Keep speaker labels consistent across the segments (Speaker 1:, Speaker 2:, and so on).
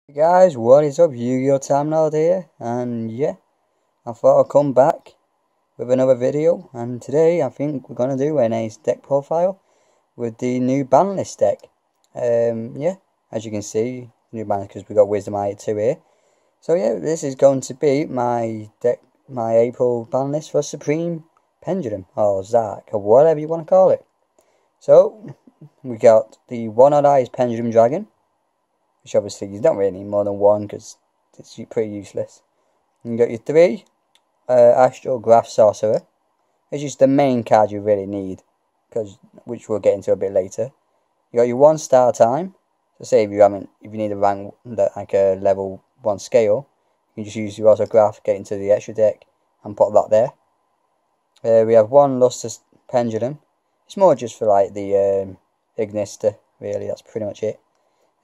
Speaker 1: Hey guys, what is up? Yu-Gi-Oh! Time Lord here, and yeah, I thought I'd come back with another video, and today I think we're gonna do a nice deck profile with the new ban list deck. Yeah, as you can see, new ban because we got Wisdom Eye 2 here. So yeah, this is going to be my deck, my April ban list for Supreme Pendulum or Zarc or whatever you want to call it. So we got the One-Odd Eyes Pendulum Dragon, which obviously you don't really need more than one because it's pretty useless. And you got your three Astral Graph Sorcerer, which is the main card you really need, which we'll get into a bit later. You got your 1-star time. So say if you need a rank like a level 1 scale, you can just use your autograph, get into the extra deck, and put that there. We have 1 Lustrous Pendulum. It's more just for like the Ignister, really. That's pretty much it.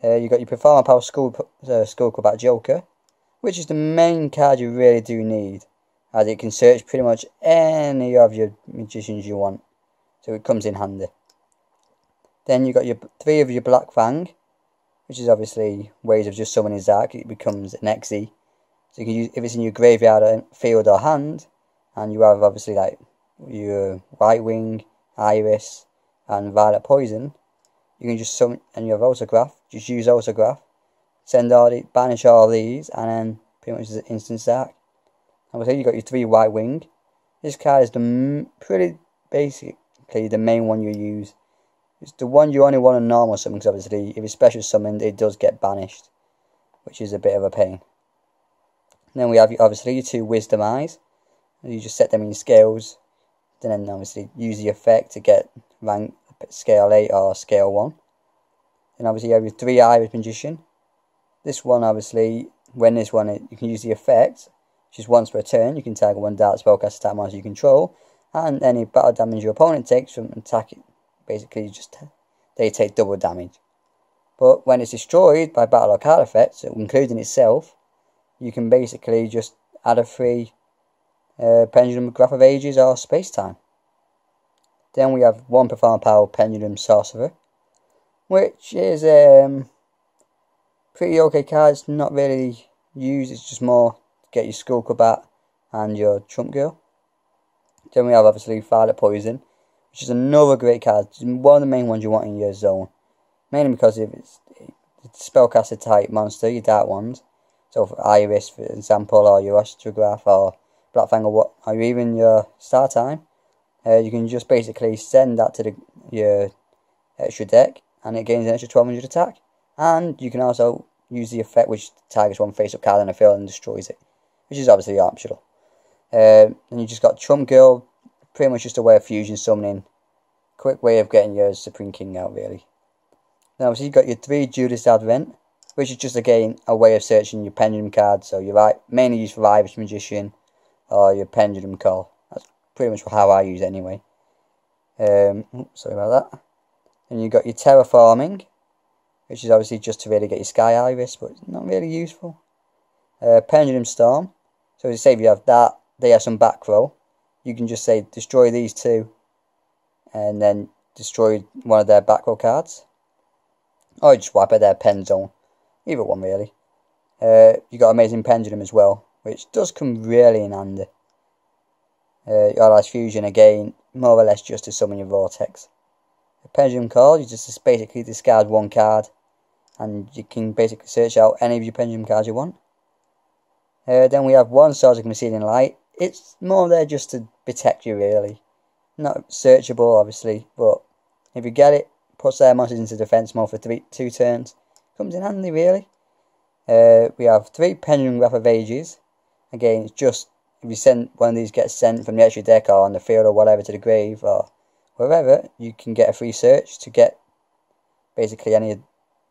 Speaker 1: You got your Performer Power Skull Club Joker, which is the main card you really do need, as it can search pretty much any of your magicians you want, so it comes in handy. Then you got your 3 of your Black Fang, which is obviously ways of just summoning Zarc. It becomes an XE, so you can use if it's in your graveyard, field, or hand, and you have obviously like your White Wing, Iris, and Violet Poison. You can just summon, and you have autograph. Just use autograph, banish all these, and then pretty much it's instant Zarc. And with here you got your 3 White Wing. This card is pretty basically the main one you use. It's the one you only want to normal summon, because obviously if it's special summoned it does get banished, which is a bit of a pain. And then we have obviously your 2 Wisdom Eyes. You just set them in your scales, then obviously use the effect to get rank scale 8 or scale 1. Then obviously you have your 3 Iris Magician. This one obviously, you can use the effect, which is once per turn. You can target 1 Dark Spellcaster attack monster you control, and any battle damage your opponent takes from attacking, basically they take double damage. But when it's destroyed by battle or card effects, including itself, you can basically just add a 3 Pendulum Graph of Ages or Space Time. Then we have 1 Performer Power Pendulum Sorcerer, which is pretty okay card. It's not really used, it's just more to get your Skull Club and your Trump Girl. Then we have obviously Violet Poison, which is another great card. It's one of the main ones you want in your zone, mainly because if it's spellcaster type monster, your dark ones, so for Iris for example, or your Astrograph, or Blackfang, or even your Star Time, you can just basically send that to your extra deck, and it gains an extra 1200 attack. And you can also use the effect which targets 1 face-up card in a field and destroys it, which is obviously optional. And you just got Trump Girl, pretty much just a way of fusion summoning, quick way of getting your Supreme King out really. Then obviously you got your 3 Judas Advent, which is just again a way of searching your Pendulum cards. So you're mainly used for Iris Magician or your Pendulum Call. That's pretty much how I use it anyway. Sorry about that. And you got your Terraforming, which is obviously just to really get your Sky Iris, but it's not really useful. Pendulum Storm, so say if you have that, they have some back row, you can just say destroy these 2, and then destroy one of their back row cards, or just wipe out their pen zone, either one really. You got Amazing Pendulum as well, which does come really in handy. Your Fusion again, more or less just to summon your Vortex. Pendulum Call, you just basically discard 1 card, and you can basically search out any of your Pendulum cards you want. Then we have 1 Swords of Concealing Light. It's more there just to protect you really. Not searchable obviously, but if you get it, puts their monsters into defense mode for 2 turns. Comes in handy really. We have 3 Pendulum Graph of Ages. Again, it's just if you send one of these, gets sent from the extra deck or on the field or whatever to the grave or wherever, you can get a free search to get basically any of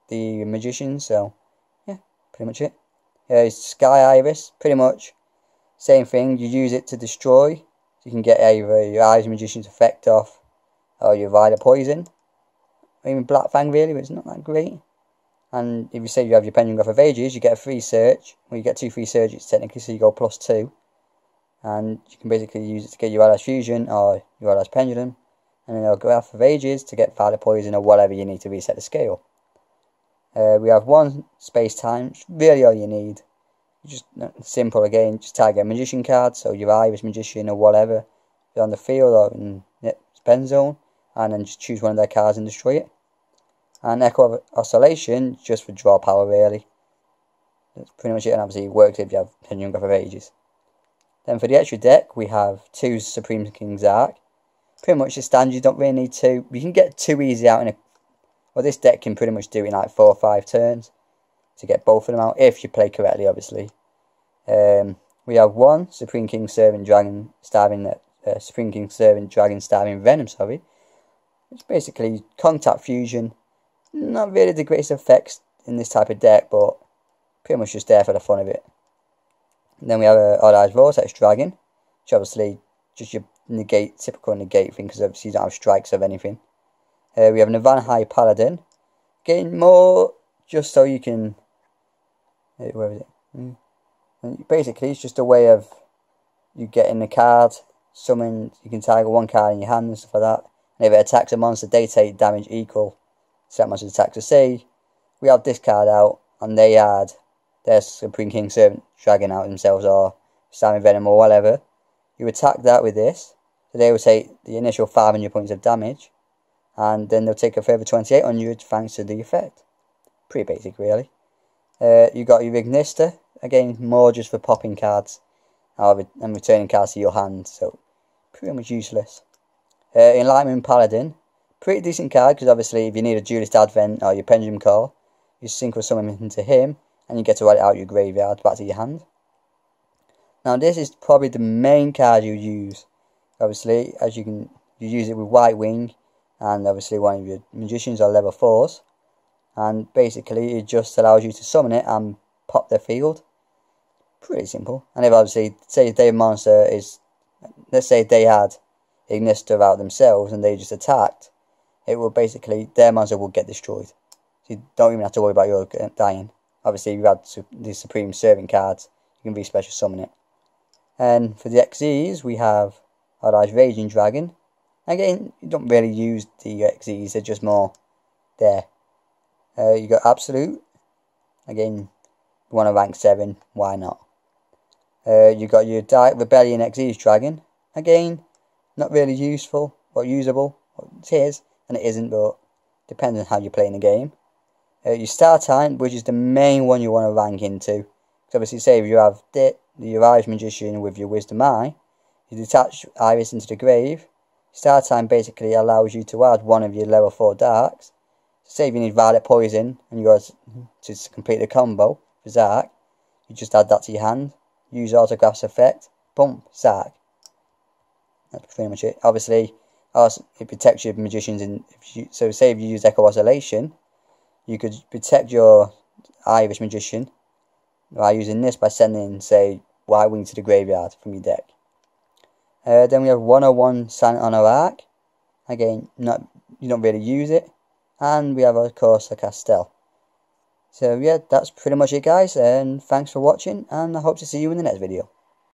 Speaker 1: the magicians. So yeah, pretty much it. Sky Iris, pretty much same thing. You use it to destroy, so you can get either your Iris Magician's effect off, or your Violet Poison, or even Black Fang really, but it's not that great. And if you say you have your Pendulum Graph of Ages, you get a free search. Well, you get 2 free searches technically, so you go +2. And you can basically use it to get your Allies Fusion or your Allies Pendulum, and then your Graph of Ages to get Violet Poison or whatever you need to reset the scale. We have 1 space time, it's really all you need. Just simple again, just tag a magician card, so your Irish magician or whatever, on the field or in spend zone, and then just choose one of their cards and destroy it. And Echo Oscillation, just for draw power really. That's pretty much it, and obviously it works if you have Pendulum Graph of Ages. Then for the extra deck, we have 2 Supreme King Zarc. Pretty much the standard, you don't really need 2. You can get 2 easy out in a... Well, this deck can pretty much do it in like 4 or 5 turns to get both of them out, if you play correctly, obviously. We have 1 Supreme King Servant Dragon Starving Venom, sorry. It's basically Contact Fusion. Not really the greatest effects in this type of deck, but pretty much just there for the fun of it. And then we have a Odd Eyes Vortex Dragon, which obviously just your typical negate thing, because obviously you don't have strikes of anything. We have Nirvana High Paladin. Again, more just so you can... where is it? And basically, it's just a way of you getting the card, summon, you can target 1 card in your hand and stuff like that. And if it attacks a monster, they take damage equal to that monster's attack. So say we have this card out, and they add their Supreme King Servant Dragon out themselves, or Starving Venom or whatever. You attack that with this, so they will take the initial 500 points of damage, and then they'll take a further 2800 thanks to the effect. Pretty basic, really. You got your Ignister, again, more just for popping cards and returning cards to your hand, so pretty much useless. Enlightenment Paladin, pretty decent card, because obviously if you need a Duelist Advent or your Pendulum Call, you synchro summon into him, and you get to write it out your graveyard back to your hand. Now this is probably the main card you use. Obviously, as you use it with White Wing, and obviously one of your magicians or level 4s. And basically it just allows you to summon it and pop their field. Pretty simple. And if obviously, say their monster is, let's say they had Ignister out themselves and they just attacked, it will basically, their monster will get destroyed. So you don't even have to worry about your dying. Obviously if you had the Supreme Servant cards, you can re-special summon it. And for the XEs, we have Odd Eyes Raging Dragon. Again, you don't really use the XEs, they're just more there. You got Absolute. Again, you want to rank 7, why not? You got your Dark Rebellion XEs Dragon. Again, not really useful or usable. Well, it is and it isn't, but depends on how you play in the game. Your Star Time, which is the main one you want to rank into. Because obviously, say if you have your Irish Magician with your Wisdom Eye, you detach Iris into the grave. Star Time basically allows you to add one of your level 4 darks. So say if you need Violet Poison and you got to complete the combo for Zarc, you just add that to your hand, use Autograph's effect, boom, Zarc. That's pretty much it. Obviously, it protects your magicians. So say if you use Echo Oscillation, you could protect your Irish Magician by using this, by sending, say, White Wing to the graveyard from your deck. Then we have 101 Silent Honor Arc. Again, you don't really use it. And we have, of course, a Castell. So yeah, that's pretty much it, guys, and thanks for watching, and I hope to see you in the next video.